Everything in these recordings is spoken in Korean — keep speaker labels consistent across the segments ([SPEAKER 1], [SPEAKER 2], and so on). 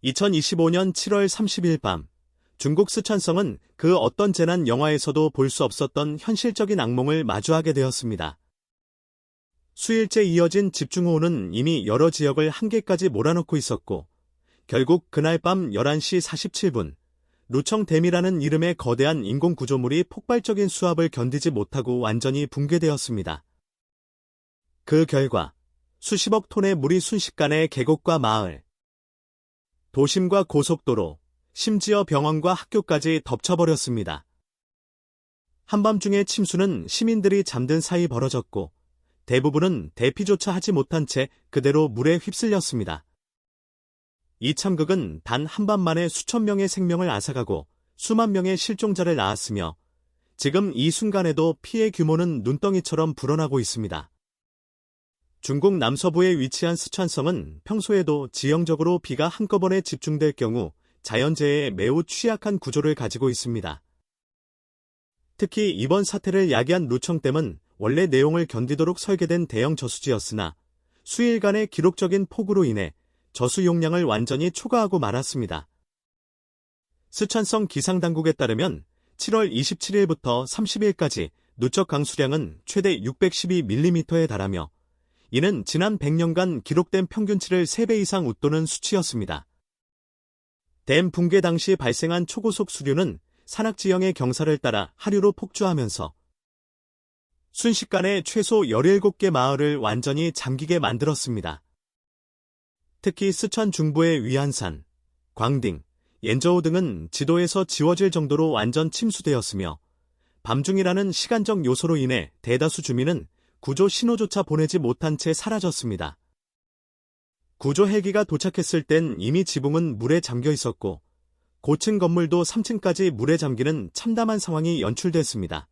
[SPEAKER 1] 2025년 7월 30일 밤, 중국 스촨성은 그 어떤 재난 영화에서도 볼 수 없었던 현실적인 악몽을 마주하게 되었습니다. 수일째 이어진 집중호우는 이미 여러 지역을 한계까지 몰아넣고 있었고, 결국 그날 밤 11시 47분, 루청댐이라는 이름의 거대한 인공구조물이 폭발적인 수압을 견디지 못하고 완전히 붕괴되었습니다. 그 결과 수십억 톤의 물이 순식간에 계곡과 마을, 도심과 고속도로, 심지어 병원과 학교까지 덮쳐버렸습니다. 한밤중의 침수는 시민들이 잠든 사이 벌어졌고, 대부분은 대피조차 하지 못한 채 그대로 물에 휩쓸렸습니다. 이 참극은 단 한밤 만에 수천 명의 생명을 앗아가고 수만 명의 실종자를 낳았으며, 지금 이 순간에도 피해 규모는 눈덩이처럼 불어나고 있습니다. 중국 남서부에 위치한 스촨성은 평소에도 지형적으로 비가 한꺼번에 집중될 경우 자연재해에 매우 취약한 구조를 가지고 있습니다. 특히 이번 사태를 야기한 루청댐은 원래 내용을 견디도록 설계된 대형 저수지였으나 수일간의 기록적인 폭우로 인해 저수 용량을 완전히 초과하고 말았습니다. 스촨성 기상당국에 따르면 7월 27일부터 30일까지 누적 강수량은 최대 612mm에 달하며, 이는 지난 100년간 기록된 평균치를 3배 이상 웃도는 수치였습니다. 댐 붕괴 당시 발생한 초고속 수류는 산악지형의 경사를 따라 하류로 폭주하면서 순식간에 최소 17개 마을을 완전히 잠기게 만들었습니다. 특히 스촨 중부의 위안산, 광딩, 옌저우 등은 지도에서 지워질 정도로 완전 침수되었으며, 밤중이라는 시간적 요소로 인해 대다수 주민은 구조 신호조차 보내지 못한 채 사라졌습니다. 구조 헬기가 도착했을 땐 이미 지붕은 물에 잠겨 있었고, 고층 건물도 3층까지 물에 잠기는 참담한 상황이 연출됐습니다.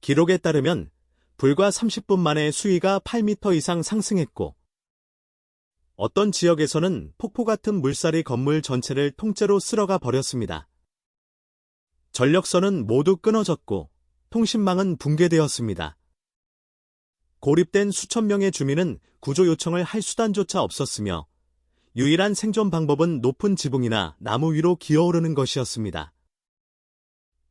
[SPEAKER 1] 기록에 따르면 불과 30분 만에 수위가 8m 이상 상승했고, 어떤 지역에서는 폭포 같은 물살이 건물 전체를 통째로 쓸어가 버렸습니다. 전력선은 모두 끊어졌고, 통신망은 붕괴되었습니다. 고립된 수천 명의 주민은 구조 요청을 할 수단조차 없었으며, 유일한 생존 방법은 높은 지붕이나 나무 위로 기어오르는 것이었습니다.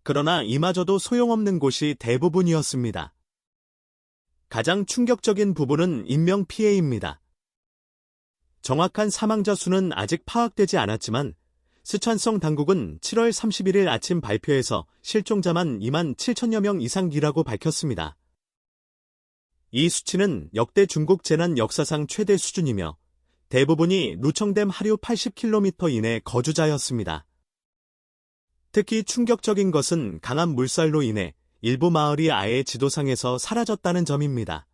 [SPEAKER 1] 그러나 이마저도 소용없는 곳이 대부분이었습니다. 가장 충격적인 부분은 인명피해입니다. 정확한 사망자 수는 아직 파악되지 않았지만, 스촨성 당국은 7월 31일 아침 발표에서 실종자만 2만 7천여 명 이상이라고 밝혔습니다. 이 수치는 역대 중국 재난 역사상 최대 수준이며, 대부분이 루청댐 하류 80km 이내 거주자였습니다. 특히 충격적인 것은 강한 물살로 인해 일부 마을이 아예 지도상에서 사라졌다는 점입니다.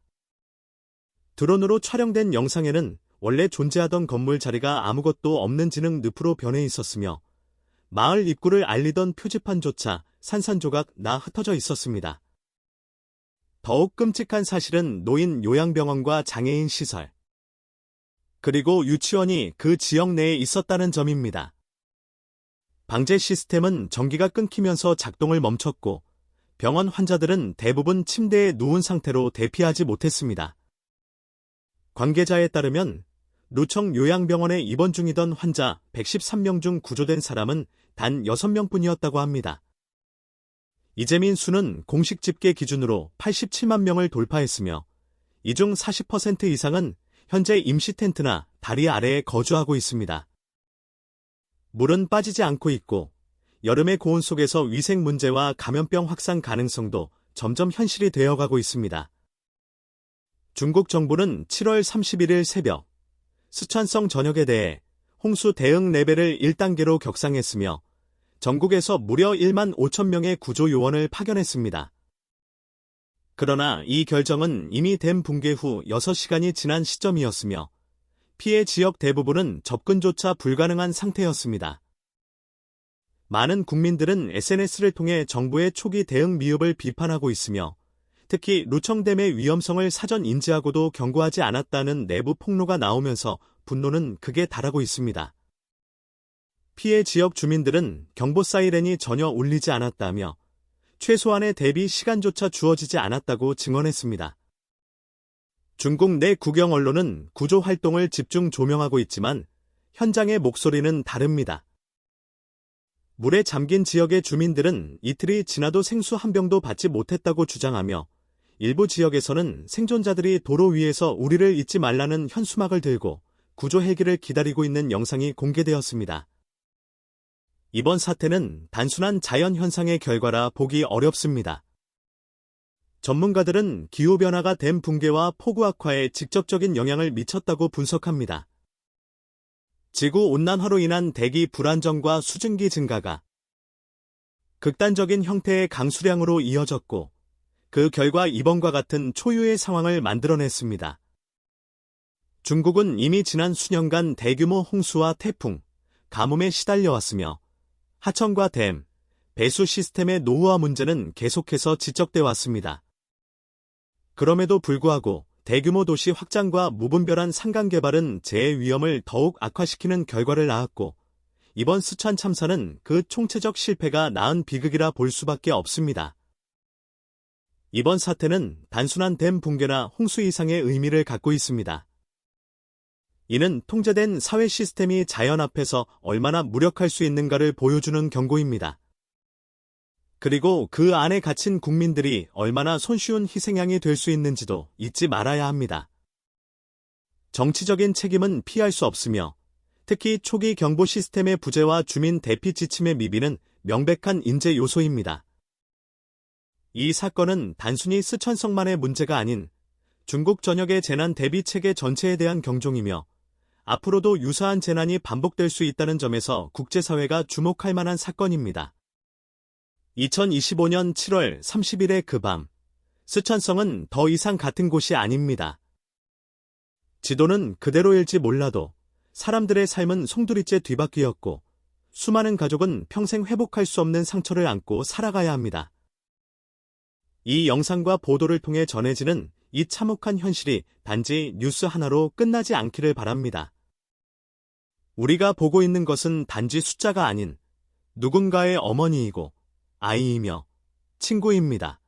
[SPEAKER 1] 드론으로 촬영된 영상에는 원래 존재하던 건물 자리가 아무것도 없는 진흙 늪으로 변해 있었으며, 마을 입구를 알리던 표지판조차 산산조각 나 흩어져 있었습니다. 더욱 끔찍한 사실은 노인 요양병원과 장애인 시설, 그리고 유치원이 그 지역 내에 있었다는 점입니다. 방제 시스템은 전기가 끊기면서 작동을 멈췄고, 병원 환자들은 대부분 침대에 누운 상태로 대피하지 못했습니다. 관계자에 따르면 루청 요양병원에 입원 중이던 환자 113명 중 구조된 사람은 단 6명뿐이었다고 합니다. 이재민 수는 공식 집계 기준으로 87만 명을 돌파했으며, 이 중 40% 이상은 현재 임시 텐트나 다리 아래에 거주하고 있습니다. 물은 빠지지 않고 있고, 여름의 고온 속에서 위생 문제와 감염병 확산 가능성도 점점 현실이 되어가고 있습니다. 중국 정부는 7월 31일 새벽, 스촨성 전역에 대해 홍수 대응 레벨을 1단계로 격상했으며, 전국에서 무려 1만 5천 명의 구조 요원을 파견했습니다. 그러나 이 결정은 이미 댐 붕괴 후 6시간이 지난 시점이었으며, 피해 지역 대부분은 접근조차 불가능한 상태였습니다. 많은 국민들은 SNS를 통해 정부의 초기 대응 미흡을 비판하고 있으며, 특히 루청댐의 위험성을 사전 인지하고도 경고하지 않았다는 내부 폭로가 나오면서 분노는 극에 달하고 있습니다. 피해 지역 주민들은 경보 사이렌이 전혀 울리지 않았다며, 최소한의 대비 시간조차 주어지지 않았다고 증언했습니다. 중국 내 국영 언론은 구조 활동을 집중 조명하고 있지만, 현장의 목소리는 다릅니다. 물에 잠긴 지역의 주민들은 이틀이 지나도 생수 한 병도 받지 못했다고 주장하며 일부 지역에서는 생존자들이 도로 위에서 우리를 잊지 말라는 현수막을 들고 구조 헬기를 기다리고 있는 영상이 공개되었습니다. 이번 사태는 단순한 자연현상의 결과라 보기 어렵습니다. 전문가들은 기후변화가 댐 붕괴와 폭우 악화에 직접적인 영향을 미쳤다고 분석합니다. 지구온난화로 인한 대기 불안정과 수증기 증가가 극단적인 형태의 강수량으로 이어졌고 그 결과 이번과 같은 초유의 상황을 만들어냈습니다. 중국은 이미 지난 수년간 대규모 홍수와 태풍, 가뭄에 시달려왔으며 하천과 댐, 배수 시스템의 노후화 문제는 계속해서 지적돼 왔습니다. 그럼에도 불구하고 대규모 도시 확장과 무분별한 산강 개발은 재해 위험을 더욱 악화시키는 결과를 낳았고 이번 스촨 참사는 그 총체적 실패가 낳은 비극이라 볼 수밖에 없습니다. 이번 사태는 단순한 댐 붕괴나 홍수 이상의 의미를 갖고 있습니다. 이는 통제된 사회 시스템이 자연 앞에서 얼마나 무력할 수 있는가를 보여주는 경고입니다. 그리고 그 안에 갇힌 국민들이 얼마나 손쉬운 희생양이 될 수 있는지도 잊지 말아야 합니다. 정치적인 책임은 피할 수 없으며 특히 초기 경보 시스템의 부재와 주민 대피 지침의 미비는 명백한 인재 요소입니다. 이 사건은 단순히 스촨성만의 문제가 아닌 중국 전역의 재난 대비 체계 전체에 대한 경종이며 앞으로도 유사한 재난이 반복될 수 있다는 점에서 국제사회가 주목할 만한 사건입니다. 2025년 7월 30일의 그 밤, 스촨성은 더 이상 같은 곳이 아닙니다. 지도는 그대로일지 몰라도 사람들의 삶은 송두리째 뒤바뀌었고 수많은 가족은 평생 회복할 수 없는 상처를 안고 살아가야 합니다. 이 영상과 보도를 통해 전해지는 이 참혹한 현실이 단지 뉴스 하나로 끝나지 않기를 바랍니다. 우리가 보고 있는 것은 단지 숫자가 아닌 누군가의 어머니이고 아이이며 친구입니다.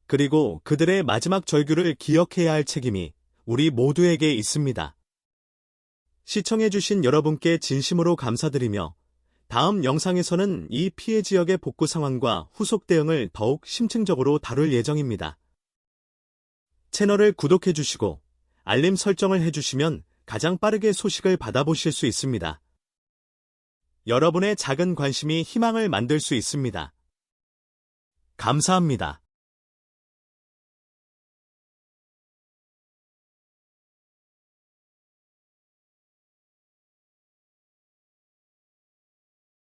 [SPEAKER 1] 그리고 그들의 마지막 절규를 기억해야 할 책임이 우리 모두에게 있습니다. 시청해주신 여러분께 진심으로 감사드리며 다음 영상에서는 이 피해 지역의 복구 상황과 후속 대응을 더욱 심층적으로 다룰 예정입니다. 채널을 구독해주시고 알림 설정을 해주시면 가장 빠르게 소식을 받아보실 수 있습니다. 여러분의 작은 관심이 희망을 만들 수 있습니다. 감사합니다.